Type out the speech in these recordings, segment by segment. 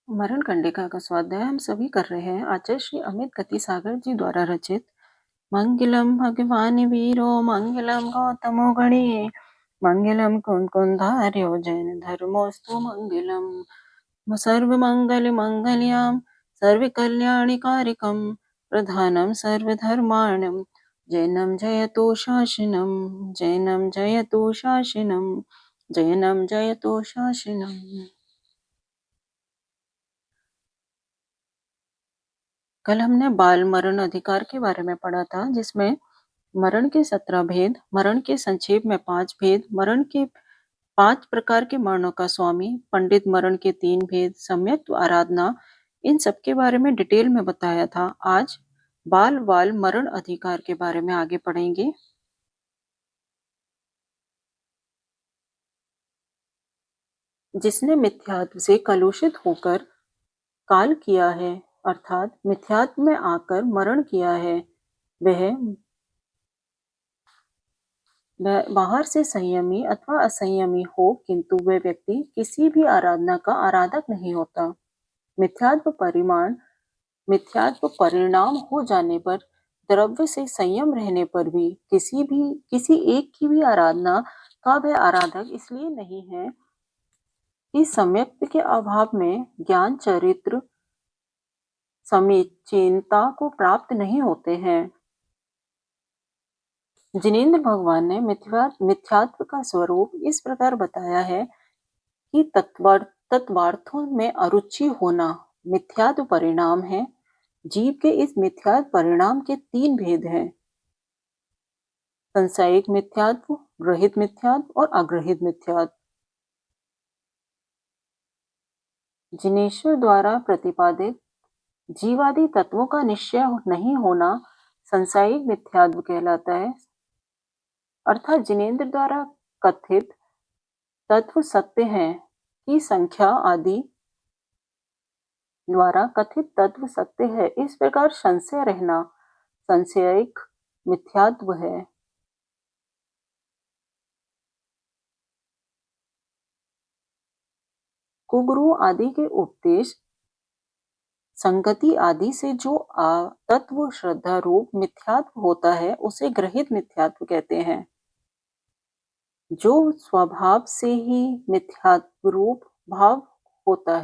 मरण कंडिका का स्वाध्याय हम सभी कर रहे हैं। आचार्य श्री अमित गति सागर जी द्वारा रचित। मंगलम भगवान वीरो मंगलम गौतमो गणिये मंगलम कुंकुंधार्यो जैन धर्मोस्तु मंगलम सर्व मंगल मंगल्याम सर्व कल्याणी कारिकम प्रधानम सर्वधर्माणम जैनम जयतो शासनम जैनम जयतो शासनम जैनम जयतो शासनम। कल हमने बाल मरण अधिकार के बारे में पढ़ा था, जिसमें मरण के 17 भेद, मरण के संक्षेप में 5 भेद, मरण के 5 प्रकार के मरणों का स्वामी, पंडित मरण के 3 भेद, सम्यक आराधना, इन सब के बारे में डिटेल में बताया था। आज बाल वाल मरण अधिकार के बारे में आगे पढ़ेंगे। जिसने मिथ्यात्व से कलुषित होकर काल किया है, अर्थात मिथ्यात्व में आकर मरण किया है, वह बाहर से संयमी अथवा असंयमी हो, किंतु वह व्यक्ति किसी भी आराधना का आराधक नहीं होता। मिथ्यात्व परिणाम हो जाने पर, द्रव्य से संयम रहने पर भी किसी एक की भी आराधना का वह आराधक इसलिए नहीं है कि सम्यक्त्व के अभाव में ज्ञान चरित्र समीचीनता को प्राप्त नहीं होते हैं। जिनेंद्र भगवान ने मिथ्यात्व का स्वरूप इस प्रकार बताया है कि तत्वार्थों में अरुचि होना मिथ्यात्व परिणाम है। जीव के इस मिथ्यात्व परिणाम के 3 भेद हैं: संशयिक मिथ्यात्व, ग्रहित मिथ्यात्व और अग्रहित मिथ्यात्व। जिनेश्वर द्वारा प्रतिपादित जीवादि तत्वों का निश्चय नहीं होना संशयिक मिथ्यात्व कहलाता है। अर्थात जिनेंद्र द्वारा कथित तत्व सत्य हैं की संख्या आदि द्वारा कथित तत्व सत्य है, इस प्रकार संशय रहना संशयिक मिथ्यात्व है। कुगुरु आदि के उपदेश संगति आदि से जो तत्व श्रद्धा रूप मिथ्यात्व होता है, उसे ग्रहित मिथ्यात्व कहते हैं। जो स्वभाव से ही मिथ्यात्व रूप भाव होता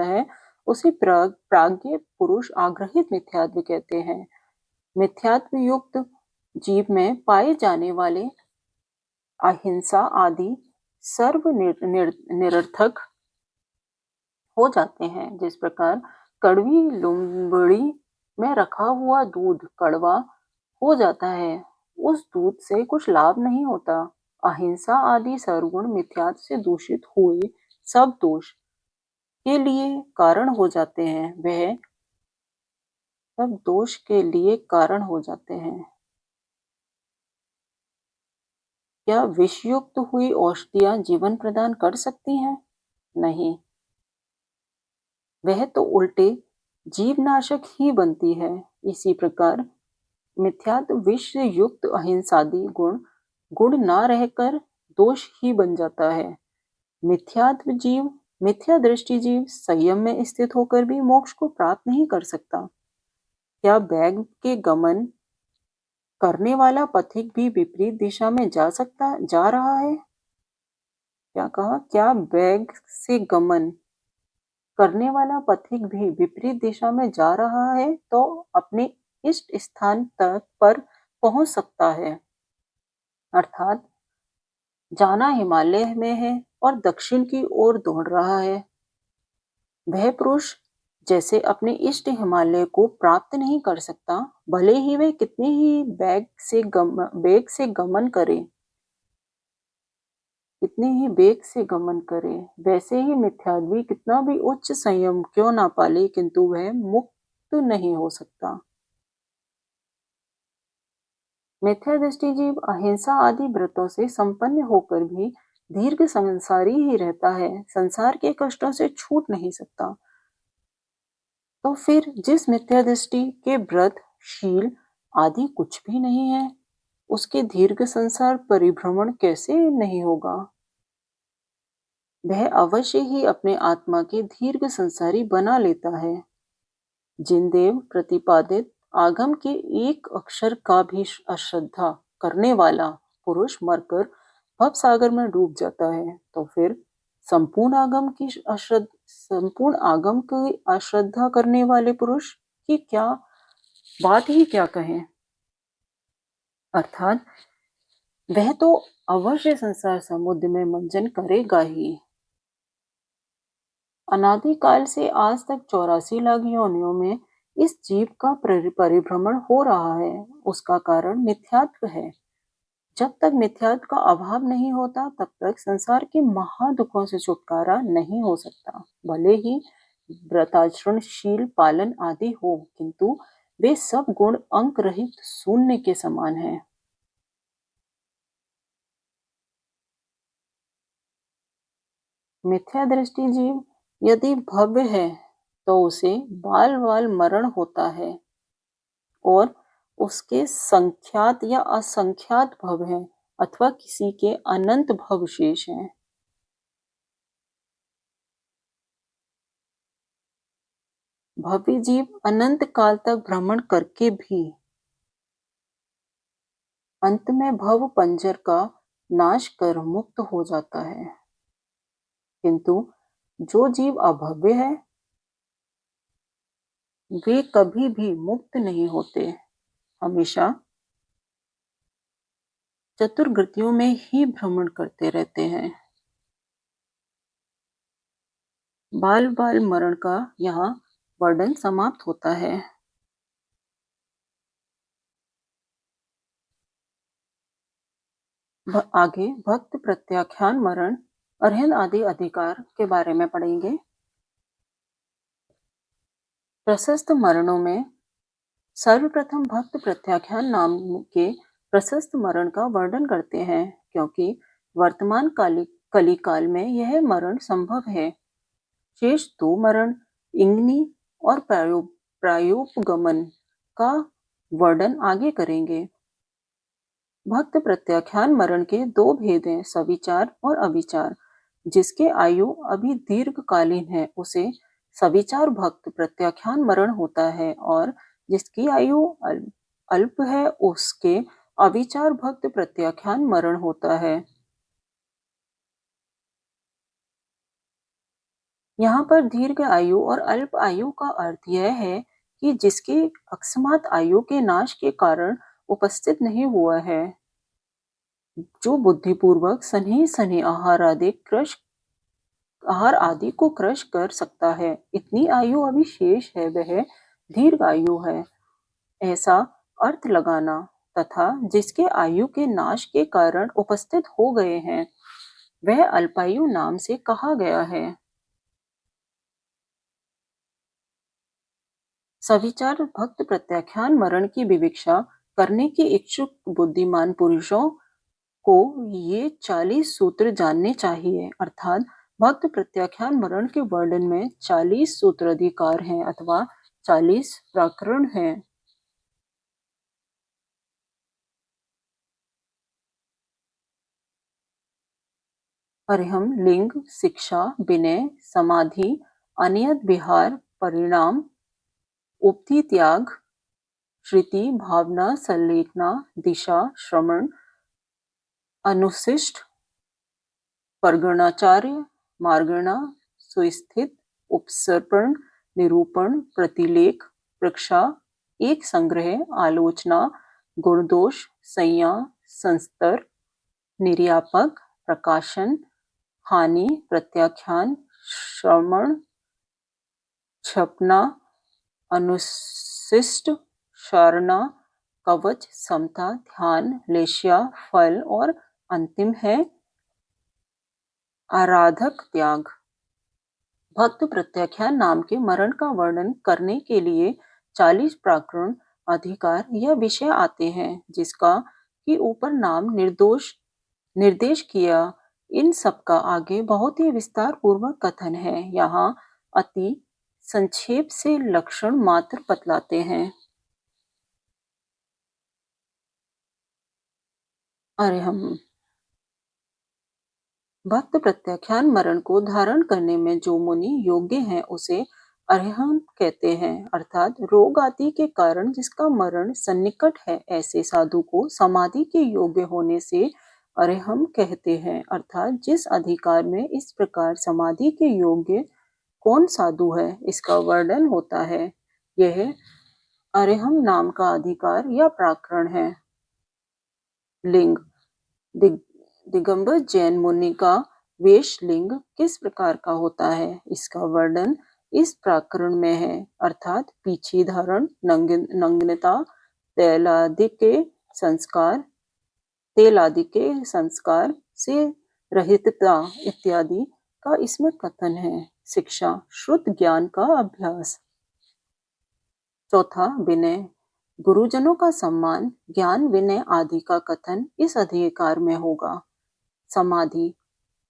है, उसे प्राज्ञ पुरुष आग्रहित मिथ्यात्व कहते हैं। मिथ्यात्व युक्त जीव में पाए जाने वाले अहिंसा आदि सर्व निरर्थक हो जाते हैं। जिस प्रकार कड़वी लुमड़ी में रखा हुआ दूध कड़वा हो जाता है, उस दूध से कुछ लाभ नहीं होता। अहिंसा आदि सर्वगुण मिथ्यात्व से दूषित हुए सब दोष के लिए कारण हो जाते हैं, वह सब दोष के लिए कारण हो जाते हैं। क्या विषयुक्त हुई औषधियां जीवन प्रदान कर सकती हैं? नहीं, वह तो उल्टे जीवनाशक ही बनती है। इसी प्रकार मिथ्यात्व विष युक्त अहिंसादि गुण ना रहकर दोष ही बन जाता है। मिथ्या दृष्टि जीव संयम में स्थित होकर भी मोक्ष को प्राप्त नहीं कर सकता। क्या बैग के गमन करने वाला पथिक भी विपरीत दिशा में जा रहा है? क्या कहा? क्या बैग से गमन करने वाला पथिक भी विपरीत दिशा में जा रहा है तो अपने इष्ट स्थान तक पर पहुंच सकता है। अर्थात जाना हिमालय में है और दक्षिण की ओर दौड़ रहा है। वह पुरुष जैसे अपने इष्ट हिमालय को प्राप्त नहीं कर सकता, भले ही वह कितने ही बेग से गमन करे, वैसे ही मिथ्यात्वी कितना भी उच्च संयम क्यों ना पाले, किंतु वह मुक्त नहीं हो सकता। मिथ्या दृष्टि जीव अहिंसा आदि व्रतों से संपन्न होकर भी दीर्घ संसारी ही रहता है, संसार के कष्टों से छूट नहीं सकता। तो फिर जिस मिथ्या दृष्टि के व्रत शील आदि कुछ भी नहीं है, उसके दीर्घ संसार परिभ्रमण कैसे नहीं होगा? वह अवश्य ही अपने आत्मा के दीर्घ संसारी बना लेता है। जिनदेव प्रतिपादित आगम के एक अक्षर का भी अश्रद्धा करने वाला पुरुष मरकर भव सागर में डूब जाता है, तो फिर संपूर्ण आगम की अश्रद्धा करने वाले पुरुष की क्या बात ही क्या कहें। अर्थात वह तो अवश्य संसार समुद्र में मंजन करेगा ही। अनादिकाल से आज तक 84 लाख योनियों में इस जीव का परिभ्रमण हो रहा है। उसका कारण मिथ्यात्व है। जब तक मिथ्यात्व का अभाव नहीं होता, तब तक संसार के महादुखों से छुटकारा नहीं हो सकता। भले ही व्रताचरणशील पालन आदि हो, किंतु वे सब गुण अंक रहित शून्य के समान हैं। मिथ्या दृष्टि जीव यदि भव्य है, तो उसे बाल बाल मरण होता है, और उसके संख्यात या असंख्यात भव हैं, अथवा किसी के अनंत भव शेष हैं। भव्य जीव अनंत काल तक भ्रमण करके भी अंत में भव पंजर का नाश कर मुक्त हो जाता है। किंतु जो जीव अभव्य है, वे कभी भी मुक्त नहीं होते, हमेशा चतुर्गतियों में ही भ्रमण करते रहते हैं। बाल बाल मरण का यहाँ वर्णन समाप्त होता है। आगे भक्त प्रत्याख्यान मरण, अर्हन आदि अधिकार के बारे में पढ़ेंगे। प्रशस्त मरणों में सर्वप्रथम भक्त प्रत्याख्यान नाम के प्रशस्त मरण का वर्णन करते हैं, क्योंकि वर्तमान कलिकाल में यह मरण संभव है। शेष दो मरण, इंगनी और प्रायोपगमन का वर्णन आगे करेंगे। भक्त प्रत्याख्यान मरण के दो भेद हैं, सविचार और अविचार। जिसके आयु अभी दीर्घकालीन है, उसे सविचार भक्त प्रत्याख्यान मरण होता है, और जिसकी आयु अल्प है, उसके अविचार भक्त प्रत्याख्यान मरण होता है। यहाँ पर दीर्घ आयु और अल्प आयु का अर्थ यह है कि जिसके अकस्मात आयु के नाश के कारण उपस्थित नहीं हुआ है, जो बुद्धिपूर्वक सन्ही सन्ही आहार आदि को क्रश कर सकता है, इतनी आयु अभी शेष है, वह दीर्घ आयु है, ऐसा अर्थ लगाना। तथा जिसके आयु के नाश के कारण उपस्थित हो गए हैं, वह अल्पायु नाम से कहा गया है। सविचार भक्त प्रत्याख्यान मरण की विवक्षा करने के इच्छुक बुद्धिमान पुरुषों को ये 40 सूत्र जानने चाहिए। अर्थात भक्त प्रत्याख्यान मरण के वर्णन में 40 सूत्राधिकार हैं, अथवा 40 प्रकरण हैं। अर्हम लिंग, शिक्षा, विनय, समाधि, अनियत विहार, परिणाम, उपधि त्याग, श्रुति, भावना, संलेखना, दिशा, श्रवण, अनुशिष्ट, परगणाचार्य, मार्गणा, सुस्थित, उपसर्पण, निरूपण, प्रतिलेख, प्रक्षा, एक संग्रह, आलोचना, गुणदोष, संज्ञा, संस्तर, निर्यापक, प्रकाशन, हानि, प्रत्याख्यान, श्रवण, छपना, अनुशिष्ट, शारणा, कवच, समता, ध्यान, लेश्या, फल, और अंतिम है आराधक त्याग। भक्त प्रत्याख्यान नाम के मरण का वर्णन करने के लिए 40 प्रकरण, अधिकार या विषय आते हैं, जिसका कि ऊपर नाम निर्देश किया। इन सब का आगे बहुत ही विस्तार पूर्वक कथन है। यहाँ अति संक्षेप से लक्षण मात्र बतलाते हैं। अरे हम भक्त प्रत्याख्यान मरण को धारण करने में जो मुनि योग्य है उसे अरहंत कहते हैं, अर्थात रोग आदि के कारण जिसका मरण सन्निकट है, ऐसे साधु को समाधि के योग्य होने से अरहम कहते हैं, अर्थात जिस अधिकार में इस प्रकार समाधि के योग्य कौन साधु है इसका वर्णन होता है, यह अरहम नाम का अधिकार या प्राकरण है। लिंग। दिगंबर जैन मुनि का वेश लिंग किस प्रकार का होता है इसका वर्णन इस प्रकरण में है, अर्थात पीछी धारण, नग्नता, तेल आदि के संस्कार से रहितता इत्यादि का इसमें कथन है। शिक्षा, शुद्ध ज्ञान का अभ्यास। चौथा, विनय, गुरुजनों का सम्मान, ज्ञान, विनय आदि का कथन इस अधिकार में होगा। समाधि,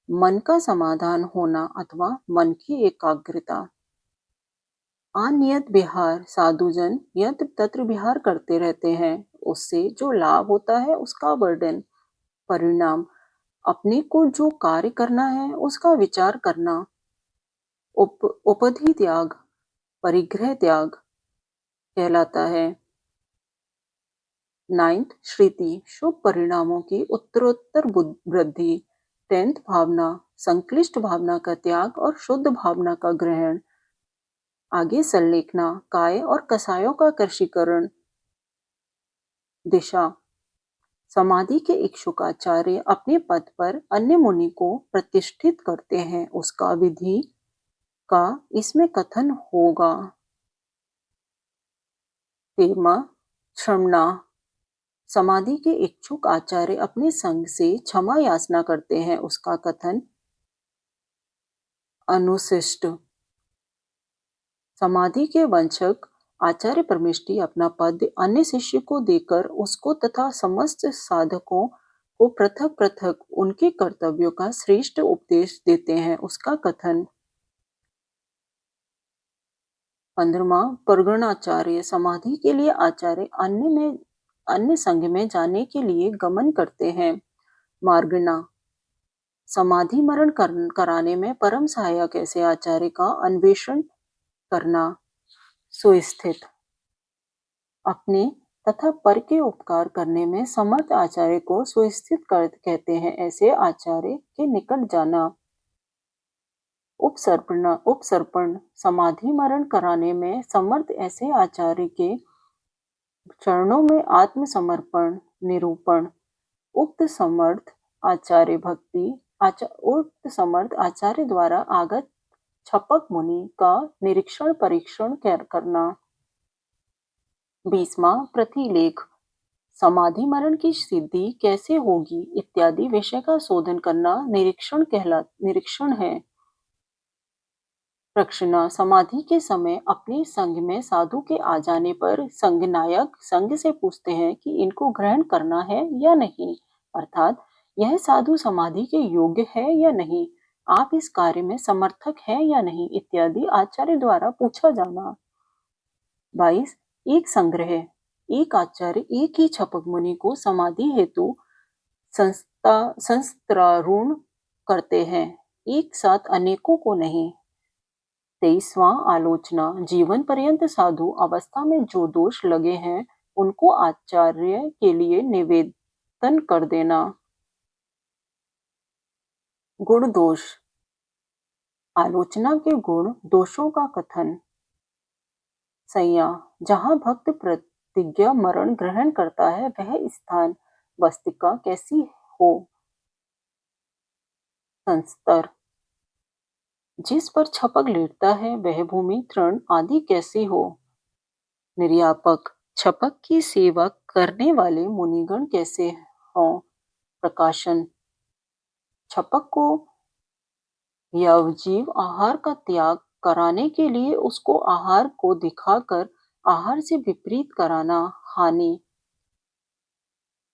मन का समाधान होना अथवा मन की एकाग्रता। अनियत विहार, साधुजन यत्र तत्र विहार करते रहते हैं, उससे जो लाभ होता है उसका वर्णन। परिणाम, अपने को जो कार्य करना है उसका विचार करना। उपधि त्याग, परिग्रह त्याग कहलाता है। 9th, श्रुति, शुभ परिणामों की उत्तरोत्तर वृद्धि। 10th, भावना, संक्लिष्ट भावना का त्याग और शुद्ध भावना का ग्रहण। आगे संलेखना, काय और कसायों का कृषिकरण। दिशा, समाधि के इच्छुक आचार्य अपने पद पर अन्य मुनि को प्रतिष्ठित करते हैं, उसका विधि का इसमें कथन होगा। 13वां, क्षमना, समाधि के इच्छुक आचार्य अपने संग से क्षमा याचना करते हैं, उसका कथन। अनुशिष्ट, समाधि के वंशक आचार्य परमेष्ठी अपना पद अन्य शिष्य को देकर उसको तथा समस्त साधकों को पृथक पृथक उनके कर्तव्यों का श्रेष्ठ उपदेश देते हैं, उसका कथन। 15वां, परगणाचार्य, समाधि के लिए आचार्य अन्य संघ में जाने के लिए गमन करते हैं। मार्गणा, समाधि मरण कराने में परम सहायक ऐसे आचार्य का अन्वेषण करना। सुस्थित, अपने तथा पर के उपकार करने में समर्थ आचार्य को सुस्थित कहते हैं, ऐसे आचार्य के निकट जाना। उपसर्पण, समाधि मरण कराने में समर्थ ऐसे आचार्य के चरणों में आत्मसमर्पण निरूपण। उक्त समर्थ आचार्य द्वारा आगत छपक मुनि का निरीक्षण परीक्षण करना। 20वां, प्रतिलेख, समाधि मरण की सिद्धि कैसे होगी इत्यादि विषय का शोधन करना निरीक्षण है। प्रश्न, समाधि के समय अपने संघ में साधु के आ जाने पर संघ नायक संघ से पूछते हैं कि इनको ग्रहण करना है या नहीं, अर्थात यह साधु समाधि के योग्य है या नहीं, आप इस कार्य में समर्थक है या नहीं इत्यादि आचार्य द्वारा पूछा जाना। 22, एक संग्रह, एक आचार्य एक ही छपक मुनि को समाधि हेतु संस्त्रारूढ़ करते हैं, एक साथ अनेकों को नहीं। 23वां, आलोचना, जीवन पर्यंत साधु अवस्था में जो दोष लगे हैं उनको आचार्य के लिए निवेदन कर देना। गुण दोष, आलोचना के गुण दोषों का कथन। संज्ञा, जहाँ भक्त प्रतिज्ञा मरण ग्रहण करता है वह स्थान वस्तिका कैसी हो। संस्तर, जिस पर छपक लेटता है वह भूमि तृण आदि कैसी हो। निर्यापक, छपक की सेवा करने वाले मुनिगण कैसे हों। प्रकाशन, छपक को यवजीव आहार का त्याग कराने के लिए उसको आहार को दिखाकर आहार से विपरीत कराना। हानि,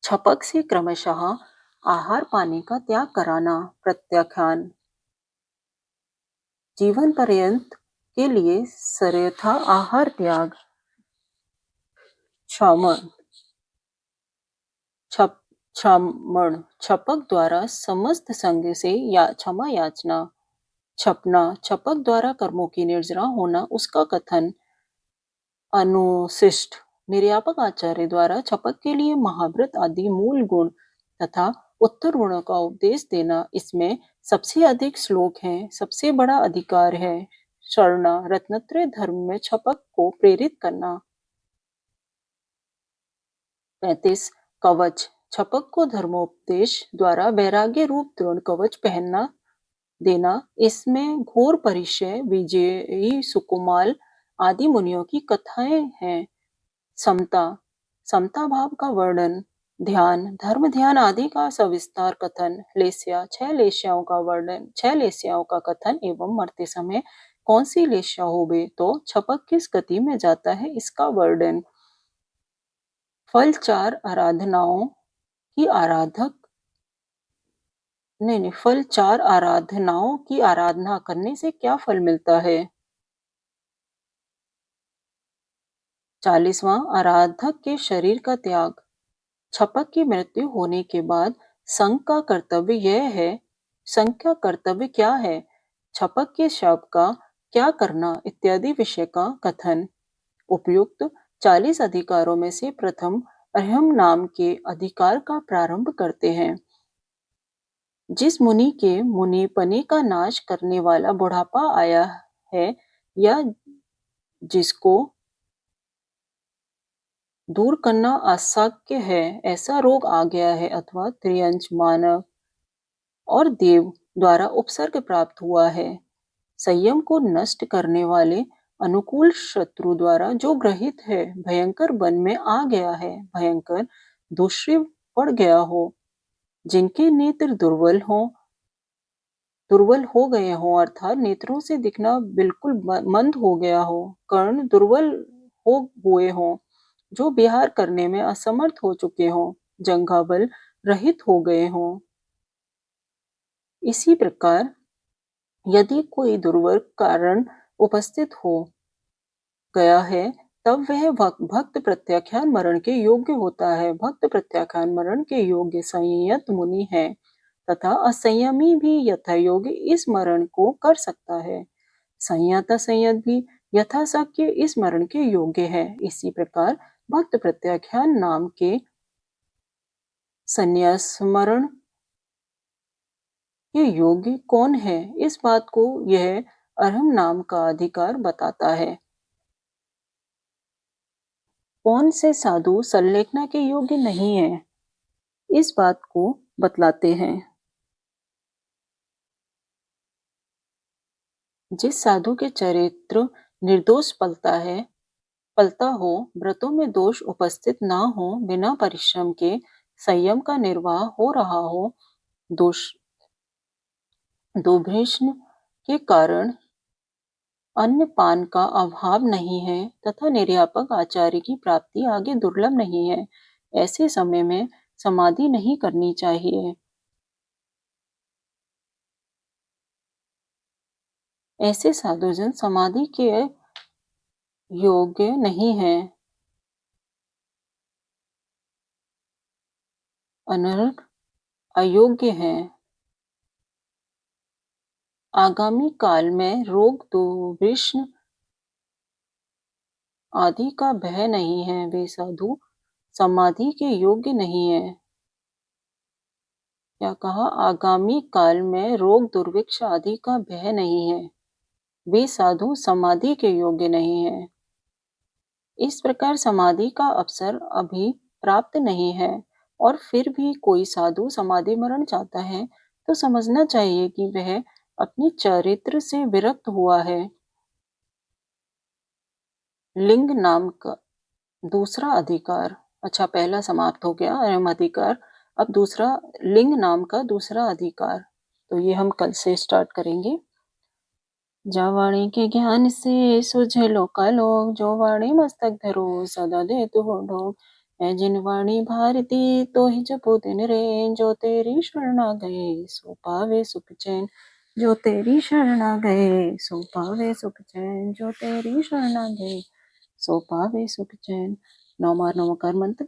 छपक से क्रमशः आहार पानी का त्याग कराना। प्रत्याख्यान, जीवन पर्यंत के लिए सर्वथा आहार त्याग। क्षमा, क्षमण छपक द्वारा समस्त संग से या क्षमा याचना। छपना छपक द्वारा कर्मों की निर्जरा होना, उसका कथन। अनुशिष्ट निर्यापक आचार्य द्वारा छपक के लिए महाव्रत आदि मूल गुण तथा उत्तर गुणों का उपदेश देना। इसमें सबसे अधिक श्लोक हैं, सबसे बड़ा अधिकार है। शरणा रत्नत्रय धर्म में छपक को प्रेरित करना। 35 कवच छपक को धर्मोपदेश द्वारा वैराग्य रूप दृढ़ कवच पहनना देना। इसमें घोर परिचय, विजयी, सुकुमाल आदि मुनियों की कथाएं हैं। समता समता भाव का वर्णन। ध्यान धर्म ध्यान आदि का सविस्तार कथन। लेस्या 6 लेस्याओं का वर्णन, 6 लेस्याओं का कथन एवं मरते समय कौन सी लेस्या होवे तो छपक किस गति में जाता है, इसका वर्णन। फल 4 आराधनाओं की फल 4 आराधनाओं की आराधना करने से क्या फल मिलता है। 40वां आराधक के शरीर का त्याग। छपक की मृत्यु होने के बाद संघ का कर्तव्य क्या है, छपक के शव का क्या करना इत्यादि विषय का कथन। उपयुक्त 40 अधिकारों में से प्रथम अहम नाम के अधिकार का प्रारंभ करते हैं। जिस मुनि के मुनिपने का नाश करने वाला बुढ़ापा आया है या जिसको दूर करना अशक्य है, ऐसा रोग आ गया है अथवा त्रियंच मानव और देव द्वारा उपसर्ग प्राप्त हुआ है, संयम को नष्ट करने वाले अनुकूल शत्रु द्वारा जो ग्रहित है, भयंकर वन में आ गया है, भयंकर दूसरे पड़ गया हो, जिनके नेत्र दुर्बल हो गए हों, अर्थात नेत्रों से दिखना बिल्कुल मंद हो गया हो, कर्ण दुर्बल हो हुए हों, जो विहार करने में असमर्थ हो चुके हों, जंघाबल रहित हो गए हों। इसी प्रकार यदि कोई दुर्वर्ग कारण उपस्थित हो गया है, तब वह भक्त प्रत्याख्यान मरण के योग्य होता है। भक्त प्रत्याख्यान मरण के योग्य संयत मुनि है तथा असंयमी भी यथा योग्य इस मरण को कर सकता है। संयत असंयत भी यथाशक्य इस मरण के योग्य है। इसी प्रकार भक्त प्रत्याख्यान नाम के संन्यास मरण के योग्य कौन है, इस बात को यह अरहम नाम का अधिकार बताता है। कौन से साधु संलेखना के योग्य नहीं है, इस बात को बतलाते हैं। जिस साधु के चरित्र निर्दोष पलता हो, व्रतों में दोष उपस्थित ना हो, बिना परिश्रम के संयम का निर्वाह हो रहा हो, दुर्भिक्ष के कारण अन्न पान का अभाव नहीं है तथा निर्यापक आचार्य की प्राप्ति आगे दुर्लभ नहीं है, ऐसे समय में समाधि नहीं करनी चाहिए। ऐसे साधुजन समाधि के योग्य नहीं है, अनर्घ अयोग्य हैं। आगामी काल में रोग दुर्भिक्ष आदि का भय नहीं है, वे साधु समाधि के योग्य नहीं है। क्या कहा, आगामी काल में रोग दुर्भिक्ष आदि का भय नहीं है, वे साधु समाधि के योग्य नहीं है। इस प्रकार समाधि का अवसर अभी प्राप्त नहीं है और फिर भी कोई साधु समाधि मरण चाहता है तो समझना चाहिए कि वह अपने चरित्र से विरक्त हुआ है। लिंग नाम का दूसरा अधिकार। अच्छा, पहला समाप्त हो गया अहम अधिकार, अब दूसरा लिंग नाम का दूसरा अधिकार, तो ये हम कल से स्टार्ट करेंगे। जा वाणी के ज्ञान से सुझे लोकालोक, जो वाणी मस्तक धरो सदा दे तु ढोक। है जिन वाणी भारती तो ही जपो दिन रे, जो तेरी शरण आ गए सो पावे सुख चैन। जो तेरी शरण आ गए सो पावे सुख चैन, जो तेरी शरण आ गए सो पावे सुख चैन। नौमार नमोकार मंत्र।